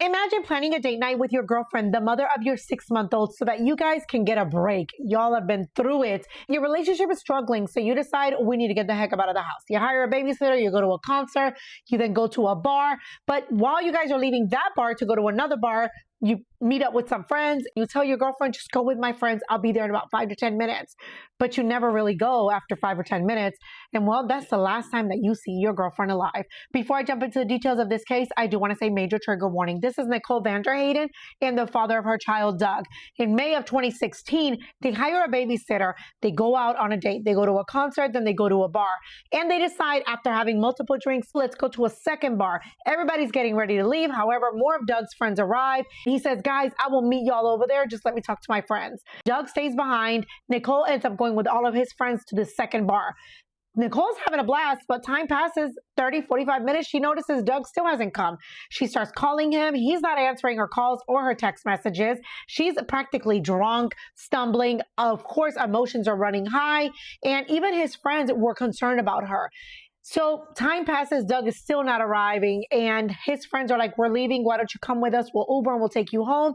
Imagine planning a date night with your girlfriend, the mother of your 6-month-old, so that you guys can get a break. Y'all have been through it. Your relationship is struggling, so you decide we need to get the heck out of the house. You hire a babysitter, you go to a concert, you then go to a bar. But while you guys are leaving that bar to go to another bar, you meet up with some friends. You tell your girlfriend, just go with my friends. I'll be there in about 5 to 10 minutes. But you never really go after 5 or 10 minutes. And well, that's the last time that you see your girlfriend alive. Before I jump into the details of this case, I do want to say major trigger warning. This is Nicole Vanderhayden and the father of her child, Doug. In May of 2016, they hire a babysitter. They go out on a date. They go to a concert, then they go to a bar. And they decide after having multiple drinks, let's go to a second bar. Everybody's getting ready to leave. However, more of Doug's friends arrive. He says, guys, I will meet y'all over there. Just let me talk to my friends. Doug stays behind. Nicole ends up going with all of his friends to the second bar. Nicole's having a blast, but time passes 30, 45 minutes. She notices Doug still hasn't come. She starts calling him. He's not answering her calls or her text messages. She's practically drunk, stumbling. Of course, emotions are running high. And even his friends were concerned about her. So time passes, Doug is still not arriving, and his friends are like, we're leaving, why don't you come with us? We'll Uber and we'll take you home.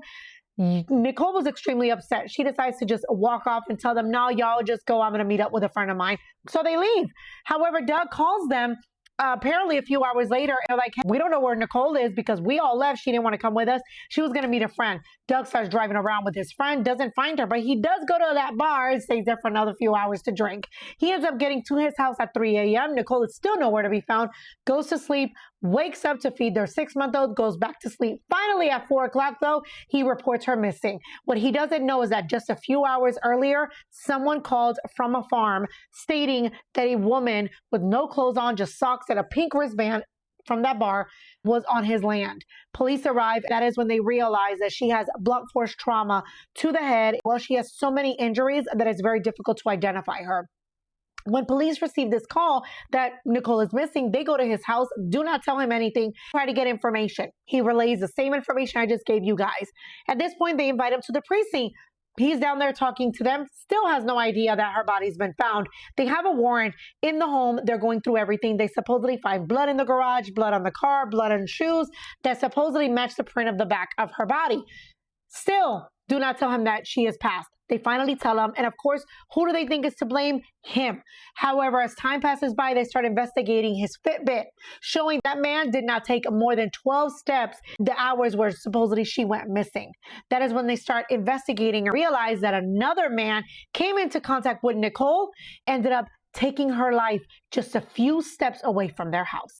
Nicole was extremely upset. She decides to just walk off and tell them, no, y'all just go, I'm going to meet up with a friend of mine. So they leave. However, Doug calls them apparently a few hours later, and they're like, hey, we don't know where Nicole is because we all left. She didn't want to come with us. She was going to meet a friend. Doug starts driving around with his friend, doesn't find her, but he does go to that bar and stays there for another few hours to drink. He ends up getting to his house at 3 a.m. Nicole is still nowhere to be found, goes to sleep, wakes up to feed their 6-month-old, goes back to sleep. Finally, at 4 o'clock, though, he reports her missing. What he doesn't know is that just a few hours earlier, someone called from a farm stating that a woman with no clothes on, just socks and a pink wristband from that bar was on his land. Police arrive. That is when they realize that she has blunt force trauma to the head. Well, she has so many injuries that it's very difficult to identify her. When police receive this call that Nicole is missing, they go to his house, do not tell him anything, try to get information. He relays the same information I just gave you guys. At this point, they invite him to the precinct. He's down there talking to them, still has no idea that her body's been found. They have a warrant in the home. They're going through everything. They supposedly find blood in the garage, blood on the car, blood on shoes that supposedly match the print of the back of her body. Still, do not tell him that she is passed. They finally tell him, and of course, who do they think is to blame? Him. However, as time passes by, they start investigating his Fitbit, showing that man did not take more than 12 steps the hours where supposedly she went missing. That is when they start investigating and realize that another man came into contact with Nicole, ended up taking her life just a few steps away from their house.